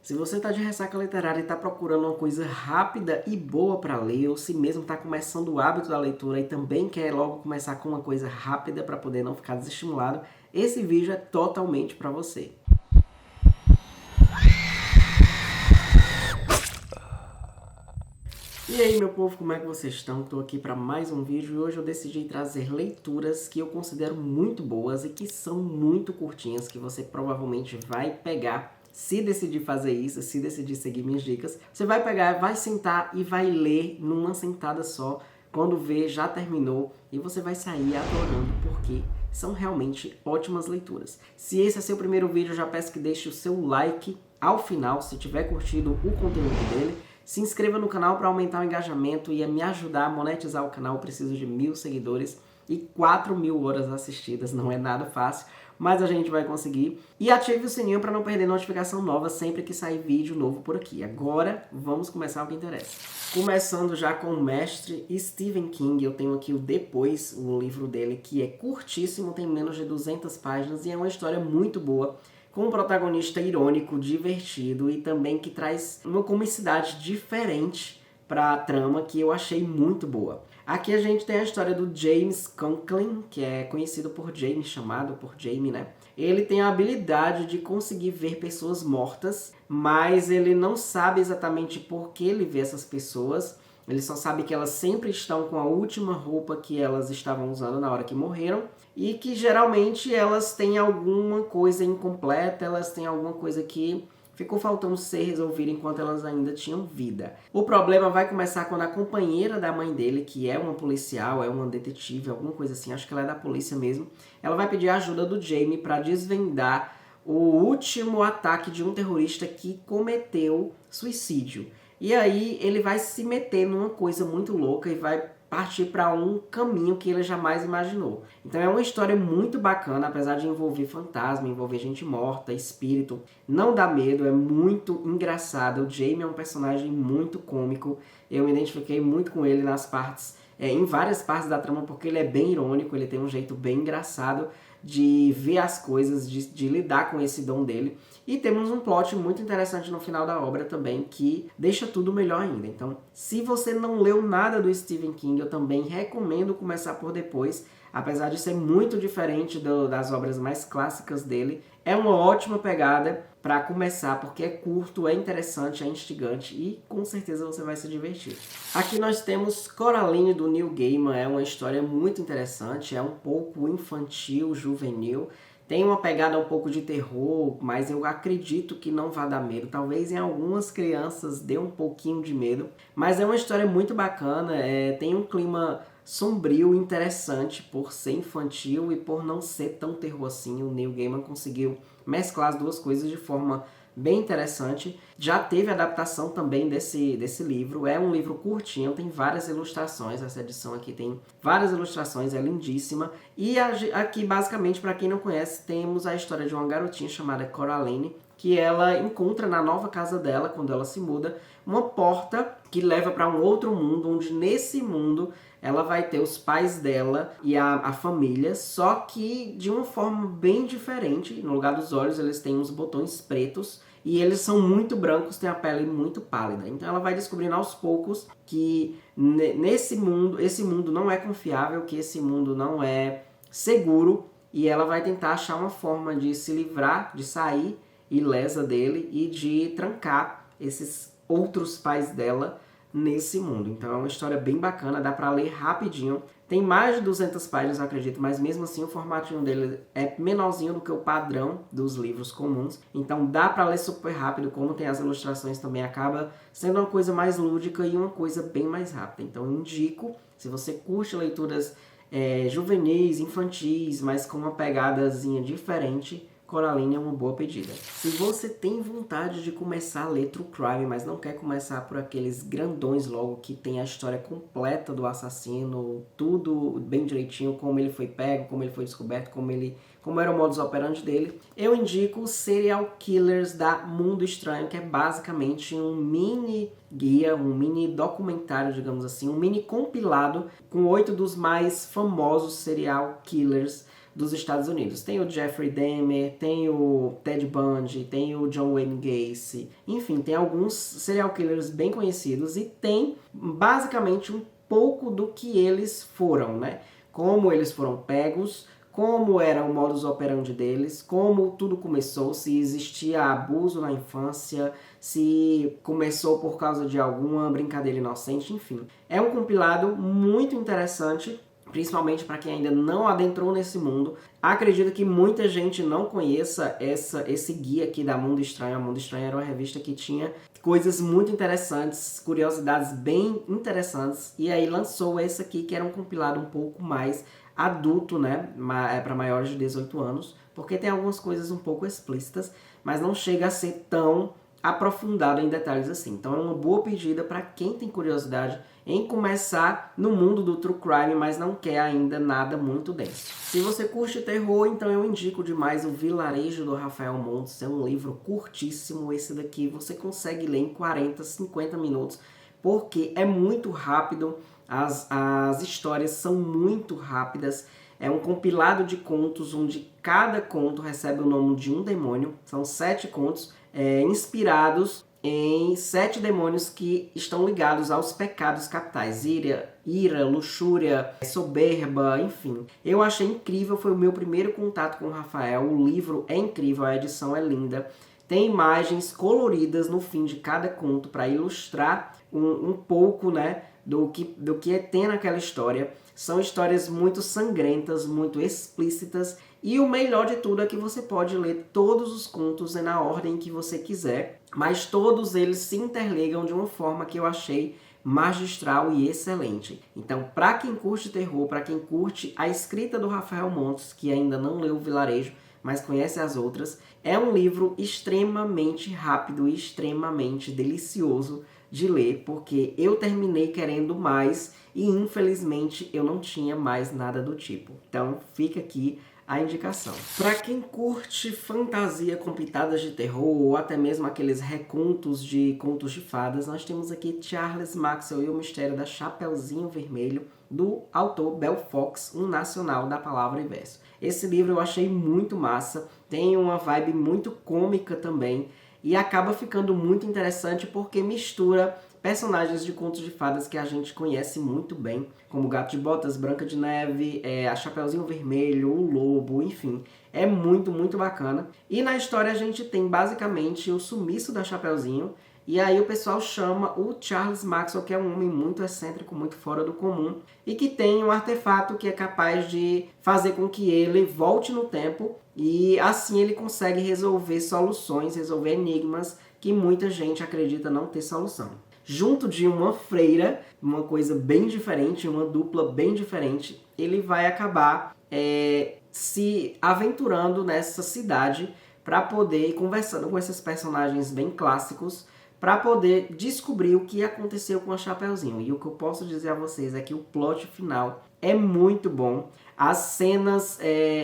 Se você está de ressaca literária e está procurando uma coisa rápida e boa para ler, ou se mesmo está começando o hábito da leitura e também quer logo começar com uma coisa rápida para poder não ficar desestimulado, esse vídeo é totalmente para você. E aí, meu povo, como é que vocês estão? Estou aqui para mais um vídeo e hoje eu decidi trazer leituras que eu considero muito boas e que são muito curtinhas, que você provavelmente vai pegar, se decidir fazer isso, se decidir seguir minhas dicas. Você vai pegar, vai sentar e vai ler numa sentada só. Quando vê, já terminou e você vai sair adorando, porque são realmente ótimas leituras. Se esse é seu primeiro vídeo, eu já peço que deixe o seu like ao final, se tiver curtido o conteúdo dele. Se inscreva no canal para aumentar o engajamento e me ajudar a monetizar o canal. Eu preciso de 1000 seguidores e 4000 horas assistidas. Não é nada fácil, mas a gente vai conseguir. E ative o sininho para não perder notificação nova sempre que sair vídeo novo por aqui. Agora, vamos começar o que interessa. Começando já com o mestre Stephen King. Eu tenho aqui o Depois, o livro dele, que é curtíssimo, tem menos de 200 páginas e é uma história muito boa, com um protagonista irônico, divertido e também que traz uma comicidade diferente para a trama que eu achei muito boa. Aqui a gente tem a história do James Conklin, que é conhecido por Jamie, chamado por Jamie, né? Ele tem a habilidade de conseguir ver pessoas mortas, mas ele não sabe exatamente por que ele vê essas pessoas. Ele só sabe que elas sempre estão com a última roupa que elas estavam usando na hora que morreram e que geralmente elas têm alguma coisa incompleta, elas têm alguma coisa que ficou faltando ser resolvida enquanto elas ainda tinham vida. O problema vai começar quando a companheira da mãe dele, que é uma policial, é uma detetive, alguma coisa assim, acho que ela é da polícia mesmo, ela vai pedir a ajuda do Jamie para desvendar o último ataque de um terrorista que cometeu suicídio. E aí ele vai se meter numa coisa muito louca e vai partir para um caminho que ele jamais imaginou. Então é uma história muito bacana, apesar de envolver fantasma, envolver gente morta, espírito. Não dá medo, é muito engraçado. O Jamie é um personagem muito cômico. Eu me identifiquei muito com ele nas partes, em várias partes da trama, porque ele é bem irônico, ele tem um jeito bem engraçado de ver as coisas, de lidar com esse dom dele. E temos um plot muito interessante no final da obra também, que deixa tudo melhor ainda. Então, se você não leu nada do Stephen King, eu também recomendo começar por Depois. Apesar de ser muito diferente das obras mais clássicas dele, é uma ótima pegada para começar, porque é curto, é interessante, é instigante e com certeza você vai se divertir. Aqui nós temos Coraline, do Neil Gaiman. É uma história muito interessante, é um pouco infantil, juvenil. Tem uma pegada um pouco de terror, mas eu acredito que não vai dar medo. Talvez em algumas crianças dê um pouquinho de medo. Mas é uma história muito bacana, tem um clima sombrio, interessante por ser infantil e por não ser tão terror assim. O Neil Gaiman conseguiu mesclar as duas coisas de forma bem interessante. Já teve adaptação também desse livro. É um livro curtinho, tem várias ilustrações. Essa edição aqui tem várias ilustrações, é lindíssima. E aqui, basicamente, para quem não conhece, temos a história de uma garotinha chamada Coraline, que ela encontra na nova casa dela, quando ela se muda, uma porta que leva para um outro mundo, onde nesse mundo ela vai ter os pais dela e a família, só que de uma forma bem diferente. No lugar dos olhos eles têm uns botões pretos e eles são muito brancos, têm a pele muito pálida. Então ela vai descobrindo aos poucos que esse mundo não é confiável, que esse mundo não é seguro, e ela vai tentar achar uma forma de se livrar, de sair ilesa dele e de trancar esses outros pais dela nesse mundo. Então é uma história bem bacana, dá pra ler rapidinho. Tem mais de 200 páginas, eu acredito, mas mesmo assim o formatinho dele é menorzinho do que o padrão dos livros comuns. Então dá pra ler super rápido, como tem as ilustrações também, acaba sendo uma coisa mais lúdica e uma coisa bem mais rápida. Então eu indico, se você curte leituras juvenis, infantis, mas com uma pegadazinha diferente, Coraline é uma boa pedida. Se você tem vontade de começar a ler True Crime, mas não quer começar por aqueles grandões logo que tem a história completa do assassino, tudo bem direitinho, como ele foi pego, como ele foi descoberto, como era o modus operandi dele, eu indico o Serial Killers da Mundo Estranho, que é basicamente um mini guia, um mini documentário, digamos assim, um mini compilado com 8 dos mais famosos serial killers dos Estados Unidos. Tem o Jeffrey Dahmer, tem o Ted Bundy, tem o John Wayne Gacy, enfim, tem alguns serial killers bem conhecidos e tem basicamente um pouco do que eles foram, né? Como eles foram pegos, como era o modus operandi deles, como tudo começou, se existia abuso na infância, se começou por causa de alguma brincadeira inocente, enfim. É um compilado muito interessante, principalmente para quem ainda não adentrou nesse mundo. Acredito que muita gente não conheça esse guia aqui da Mundo Estranho. A Mundo Estranho era uma revista que tinha coisas muito interessantes, curiosidades bem interessantes, e aí lançou esse aqui, que era um compilado um pouco mais adulto, né, para maiores de 18 anos, porque tem algumas coisas um pouco explícitas, mas não chega a ser tão aprofundado em detalhes assim. Então é uma boa pedida para quem tem curiosidade em começar no mundo do true crime, mas não quer ainda nada muito denso. Se você curte terror, então eu indico demais o Vilarejo, do Rafael Montes. É um livro curtíssimo. Esse daqui você consegue ler em 40, 50 minutos, porque é muito rápido, as histórias são muito rápidas. É um compilado de contos onde cada conto recebe o nome de um demônio. São 7 contos inspirados em 7 demônios que estão ligados aos pecados capitais: ira, luxúria, soberba, enfim. Eu achei incrível, foi o meu primeiro contato com o Rafael. O livro é incrível, a edição é linda. Tem imagens coloridas no fim de cada conto para ilustrar um pouco, né, do que tem naquela história. São histórias muito sangrentas, muito explícitas, e o melhor de tudo é que você pode ler todos os contos na ordem que você quiser, mas todos eles se interligam de uma forma que eu achei magistral e excelente. Então, para quem curte terror, para quem curte a escrita do Rafael Montes, que ainda não leu o Vilarejo, mas conhece as outras, é um livro extremamente rápido e extremamente delicioso de ler, porque eu terminei querendo mais e infelizmente eu não tinha mais nada do tipo. Então fica aqui a indicação. Para quem curte fantasia com pitadas de terror ou até mesmo aqueles recontos de contos de fadas, nós temos aqui Charles Maxwell e o Mistério da Chapeuzinho Vermelho, do autor Bell Fox, um nacional da palavra e verso. Esse livro eu achei muito massa, tem uma vibe muito cômica também, e acaba ficando muito interessante porque mistura personagens de contos de fadas que a gente conhece muito bem, como Gato de Botas, Branca de Neve, a Chapeuzinho Vermelho, o Lobo, enfim. É muito, muito bacana. E na história a gente tem basicamente o sumiço da Chapeuzinho, e aí o pessoal chama o Charles Maxwell, que é um homem muito excêntrico, muito fora do comum, e que tem um artefato que é capaz de fazer com que ele volte no tempo, e assim ele consegue resolver soluções, resolver enigmas que muita gente acredita não ter solução. Junto de uma freira, uma coisa bem diferente, uma dupla bem diferente, ele vai acabar se aventurando nessa cidade para poder ir conversando com esses personagens bem clássicos, para poder descobrir o que aconteceu com a Chapeuzinho. E o que eu posso dizer a vocês é que o plot final é muito bom. As cenas,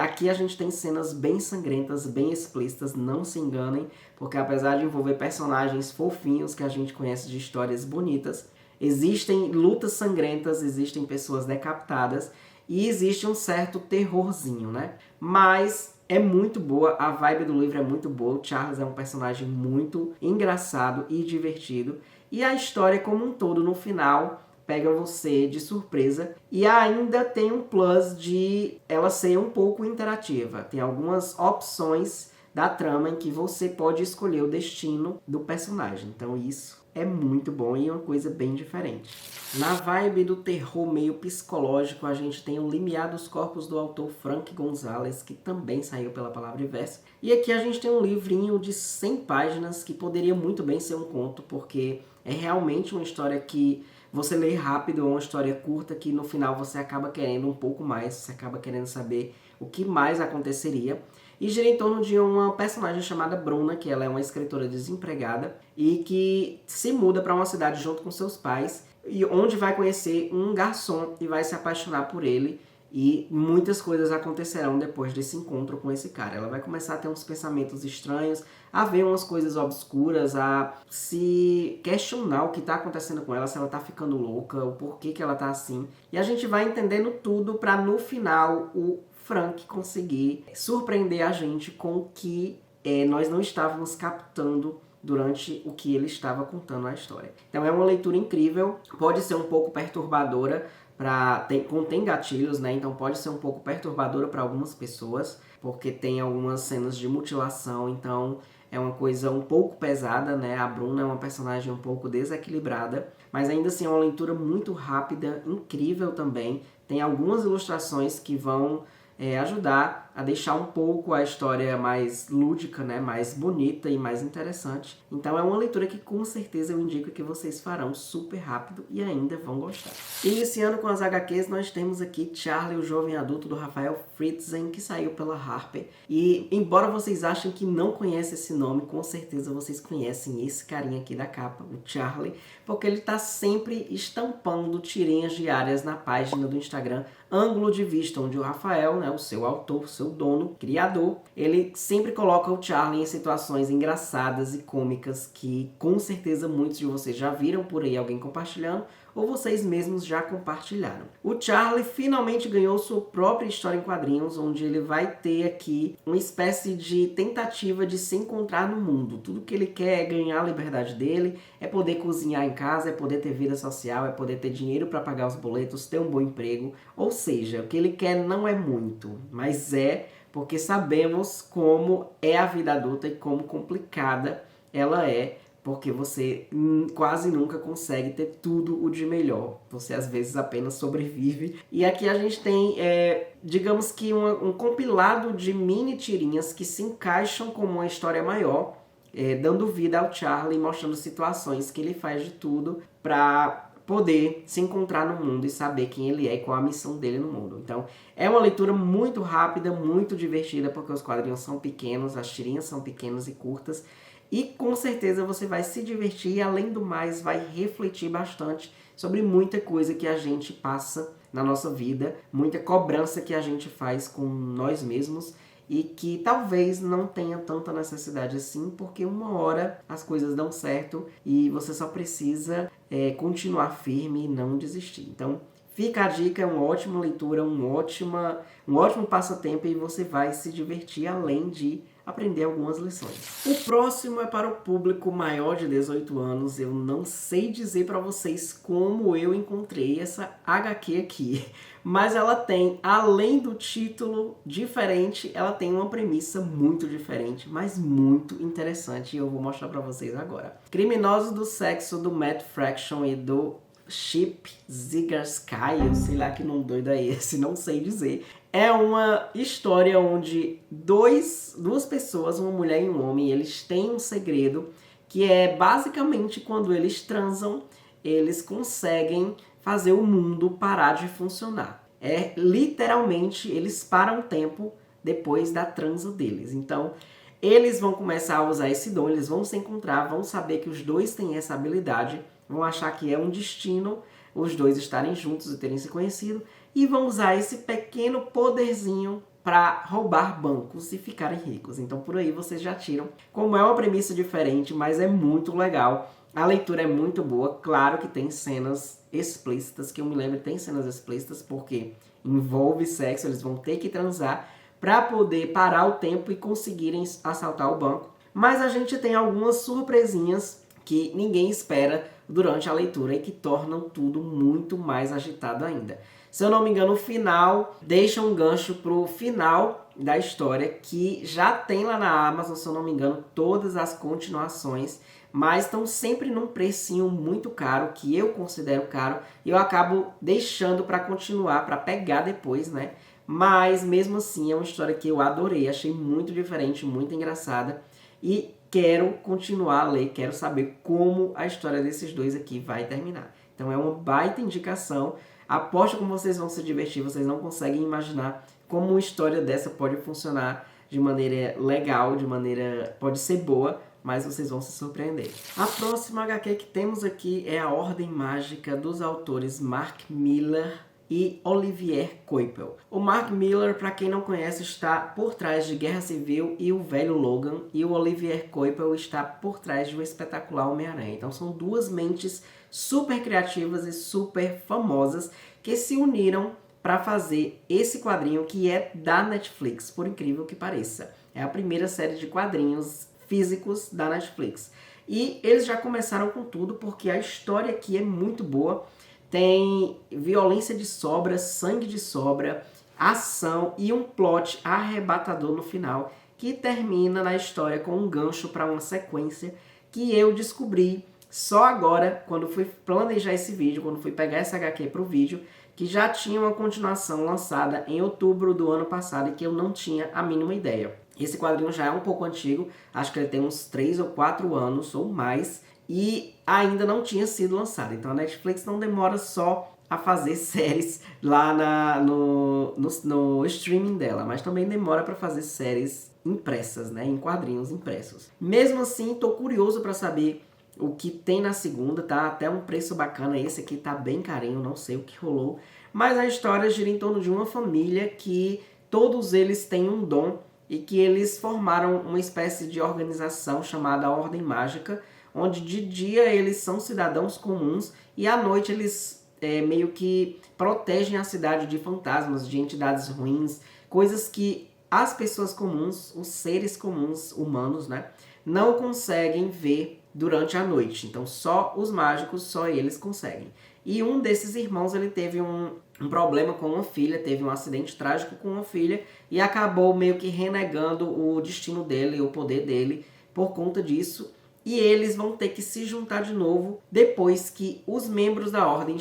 aqui a gente tem cenas bem sangrentas, bem explícitas, não se enganem, porque apesar de envolver personagens fofinhos que a gente conhece de histórias bonitas, existem lutas sangrentas, existem pessoas decapitadas e existe um certo terrorzinho, né? Mas é muito boa, a vibe do livro é muito boa, o Charles é um personagem muito engraçado e divertido, e a história como um todo, no final, pega você de surpresa, e ainda tem um plus de ela ser um pouco interativa. Tem algumas opções da trama em que você pode escolher o destino do personagem, então isso é muito bom e é uma coisa bem diferente. Na vibe do terror meio psicológico, a gente tem o Limiar dos Corpos, do autor Frank Gonzalez, que também saiu pela Palavra e Verso. E aqui a gente tem um livrinho de 100 páginas, que poderia muito bem ser um conto, porque é realmente uma história que você lê rápido, é uma história curta que no final você acaba querendo um pouco mais, você acaba querendo saber o que mais aconteceria. E gira em torno de uma personagem chamada Bruna, que ela é uma escritora desempregada e que se muda para uma cidade junto com seus pais, e onde vai conhecer um garçom e vai se apaixonar por ele, e muitas coisas acontecerão depois desse encontro com esse cara. Ela vai começar a ter uns pensamentos estranhos, a ver umas coisas obscuras, a se questionar o que está acontecendo com ela, se ela está ficando louca, o porquê que ela está assim. E a gente vai entendendo tudo para no final o Frank conseguir surpreender a gente com o que nós não estávamos captando durante o que ele estava contando a história. Então é uma leitura incrível, pode ser um pouco perturbadora, contém gatilhos, né? Então pode ser um pouco perturbadora para algumas pessoas, porque tem algumas cenas de mutilação, então é uma coisa um pouco pesada, né? A Bruna é uma personagem um pouco desequilibrada, mas ainda assim é uma leitura muito rápida, incrível também. Tem algumas ilustrações que vão ajudar a deixar um pouco a história mais lúdica, né? Mais bonita e mais interessante. Então é uma leitura que com certeza eu indico que vocês farão super rápido e ainda vão gostar. Iniciando com as HQs, nós temos aqui Charlie, o Jovem Adulto, do Rafael Fritzen, que saiu pela Harper. E embora vocês achem que não conhecem esse nome, com certeza vocês conhecem esse carinha aqui da capa, o Charlie, porque ele está sempre estampando tirinhas diárias na página do Instagram Ângulo de Vista, onde o Rafael, né, o seu autor, o seu dono, criador, ele sempre coloca o Charlie em situações engraçadas e cômicas que com certeza muitos de vocês já viram por aí alguém compartilhando ou vocês mesmos já compartilharam. O Charlie finalmente ganhou sua própria história em quadrinhos, onde ele vai ter aqui uma espécie de tentativa de se encontrar no mundo. Tudo que ele quer é ganhar a liberdade dele, é poder cozinhar em casa, é poder ter vida social, é poder ter dinheiro para pagar os boletos, ter um bom emprego. Ou seja, o que ele quer não é muito, mas é porque sabemos como é a vida adulta e como complicada ela é, porque você quase nunca consegue ter tudo o de melhor. Você às vezes apenas sobrevive. E aqui a gente tem, digamos que um compilado de mini tirinhas que se encaixam como uma história maior, dando vida ao Charlie, mostrando situações que ele faz de tudo para poder se encontrar no mundo e saber quem ele é e qual a missão dele no mundo. Então, é uma leitura muito rápida, muito divertida, porque os quadrinhos são pequenos, as tirinhas são pequenas e curtas, e com certeza você vai se divertir e, além do mais, vai refletir bastante sobre muita coisa que a gente passa na nossa vida, muita cobrança que a gente faz com nós mesmos e que talvez não tenha tanta necessidade assim, porque uma hora as coisas dão certo e você só precisa continuar firme e não desistir. Então, fica a dica, é uma ótima leitura, um ótimo passatempo e você vai se divertir além de aprender algumas lições. O próximo é para o público maior de 18 anos. Eu não sei dizer para vocês como eu encontrei essa HQ aqui, mas ela tem, além do título diferente, ela tem uma premissa muito diferente, mas muito interessante, e eu vou mostrar para vocês agora. Criminosos do Sexo, do Matt Fraction e do Chip Zdarsky, eu sei lá que nome doido é esse, não sei dizer. É uma história onde duas pessoas, uma mulher e um homem, eles têm um segredo que é basicamente quando eles transam, eles conseguem fazer o mundo parar de funcionar. Literalmente, eles param o tempo depois da transa deles. Então, eles vão começar a usar esse dom, eles vão se encontrar, vão saber que os dois têm essa habilidade, vão achar que é um destino os dois estarem juntos e terem se conhecido, e vão usar esse pequeno poderzinho para roubar bancos e ficarem ricos. Então por aí vocês já tiram como é uma premissa diferente, mas é muito legal. A leitura é muito boa, claro que tem cenas explícitas, que eu me lembro tem cenas explícitas porque envolve sexo, eles vão ter que transar para poder parar o tempo e conseguirem assaltar o banco. Mas a gente tem algumas surpresinhas que ninguém espera durante a leitura e que tornam tudo muito mais agitado ainda. Se eu não me engano, o final deixa um gancho pro final da história, que já tem lá na Amazon, se eu não me engano, todas as continuações, mas estão sempre num precinho muito caro, que eu considero caro, e eu acabo deixando para continuar, para pegar depois, né? Mas mesmo assim é uma história que eu adorei, achei muito diferente, muito engraçada, e quero continuar a ler, quero saber como a história desses dois aqui vai terminar. Então é uma baita indicação. Aposto como vocês vão se divertir, vocês não conseguem imaginar como uma história dessa pode funcionar de maneira legal, de maneira pode ser boa, mas vocês vão se surpreender. A próxima HQ que temos aqui é A Ordem Mágica, dos autores Mark Millar e Olivier Coipel. O Mark Millar, para quem não conhece, está por trás de Guerra Civil e O Velho Logan, e o Olivier Coipel está por trás de O Espetacular Homem-Aranha. Então são duas mentes super criativas e super famosas que se uniram para fazer esse quadrinho que é da Netflix, por incrível que pareça. É a primeira série de quadrinhos físicos da Netflix. E eles já começaram com tudo porque a história aqui é muito boa. Tem violência de sobra, sangue de sobra, ação e um plot arrebatador no final que termina na história com um gancho para uma sequência que eu descobri só agora, quando fui planejar esse vídeo, quando fui pegar essa HQ para o vídeo, que já tinha uma continuação lançada em outubro do ano passado e que eu não tinha a mínima ideia. Esse quadrinho já é um pouco antigo, acho que ele tem uns 3 ou 4 anos ou mais, e ainda não tinha sido lançado. Então a Netflix não demora só a fazer séries lá no streaming dela, mas também demora para fazer séries impressas, né, em quadrinhos impressos. Mesmo assim, estou curioso para saber o que tem na segunda, tá? Até um preço bacana, esse aqui tá bem carinho, não sei o que rolou. Mas a história gira em torno de uma família que todos eles têm um dom e que eles formaram uma espécie de organização chamada Ordem Mágica, onde de dia eles são cidadãos comuns e à noite eles meio que protegem a cidade de fantasmas, de entidades ruins, coisas que as pessoas comuns, os seres comuns humanos, né, não conseguem ver durante a noite. Então só os mágicos, só eles conseguem. E um desses irmãos, ele teve um problema com uma filha, teve um acidente trágico com uma filha e acabou meio que renegando o destino dele, o poder dele por conta disso. E eles vão ter que se juntar de novo depois que os membros da ordem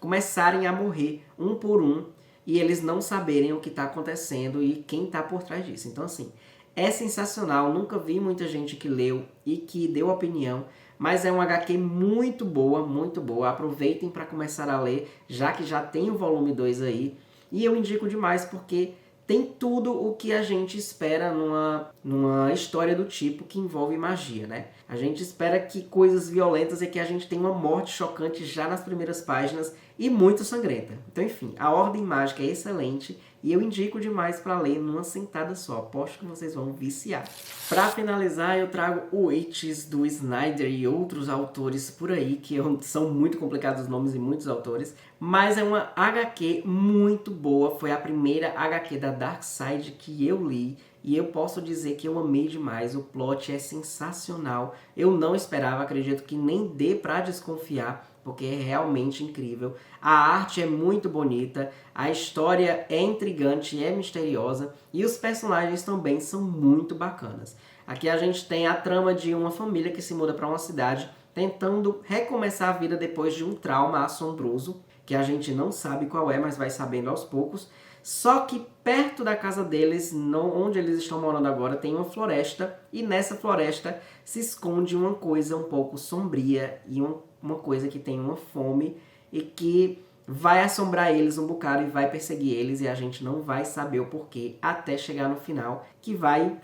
começarem a morrer um por um e eles não saberem o que está acontecendo e quem está por trás disso. Então assim, é sensacional, nunca vi muita gente que leu e que deu opinião, mas é uma HQ muito boa, muito boa. Aproveitem para começar a ler, já que já tem o volume 2 aí. E eu indico demais porque tem tudo o que a gente espera numa história do tipo que envolve magia, né? A gente espera que coisas violentas e que a gente tenha uma morte chocante já nas primeiras páginas e muito sangrenta. Então, enfim, a Ordem Mágica é excelente e eu indico demais para ler numa sentada só. Aposto que vocês vão viciar. Para finalizar, eu trago o Witches do Snyder e outros autores por aí, que são muito complicados os nomes e muitos autores, mas é uma HQ muito boa. Foi a primeira HQ da Darkseid que eu li e eu posso dizer que eu amei demais. O plot é sensacional. Eu não esperava, acredito que nem dê para desconfiar, porque é realmente incrível. A arte é muito bonita, a história é intrigante, é misteriosa e os personagens também são muito bacanas. Aqui a gente tem a trama de uma família que se muda para uma cidade tentando recomeçar a vida depois de um trauma assombroso, que a gente não sabe qual é, mas vai sabendo aos poucos. Só que perto da casa deles, onde eles estão morando agora, tem uma floresta e nessa floresta se esconde uma coisa um pouco sombria e uma coisa que tem uma fome e que vai assombrar eles um bocado e vai perseguir eles e a gente não vai saber o porquê até chegar no final, que vai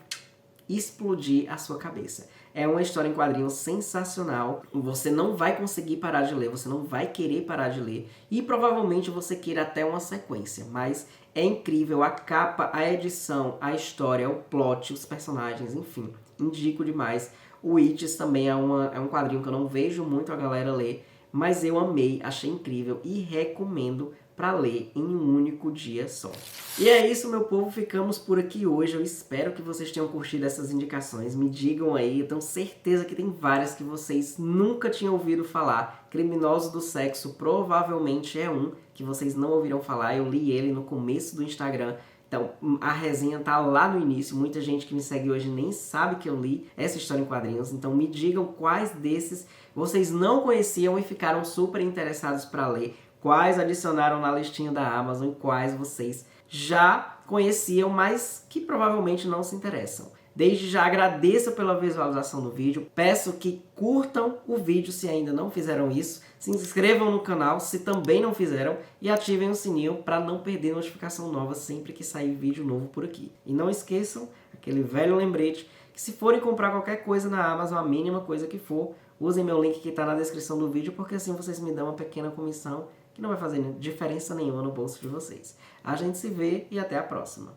explodir a sua cabeça. É uma história em quadrinhos sensacional, você não vai conseguir parar de ler, você não vai querer parar de ler e provavelmente você queira até uma sequência, mas é incrível a capa, a edição, a história, o plot, os personagens, enfim, indico demais. O Witches também é um quadrinho que eu não vejo muito a galera ler, mas eu amei, achei incrível e recomendo para ler em um único dia só. E é isso, meu povo, ficamos por aqui hoje. Eu espero que vocês tenham curtido essas indicações. Me digam aí, eu tenho certeza que tem várias que vocês nunca tinham ouvido falar. Criminosos do Sexo provavelmente é um que vocês não ouviram falar. Eu li ele no começo do Instagram. Então, a resenha tá lá no início. Muita gente que me segue hoje nem sabe que eu li essa história em quadrinhos. Então, me digam quais desses vocês não conheciam e ficaram super interessados para ler. Quais adicionaram na listinha da Amazon e quais vocês já conheciam, mas que provavelmente não se interessam. Desde já agradeço pela visualização do vídeo, peço que curtam o vídeo se ainda não fizeram isso, se inscrevam no canal se também não fizeram e ativem o sininho para não perder notificação nova sempre que sair vídeo novo por aqui. E não esqueçam aquele velho lembrete que se forem comprar qualquer coisa na Amazon, a mínima coisa que for, usem meu link que está na descrição do vídeo, porque assim vocês me dão uma pequena comissão que não vai fazer diferença nenhuma no bolso de vocês. A gente se vê e até a próxima.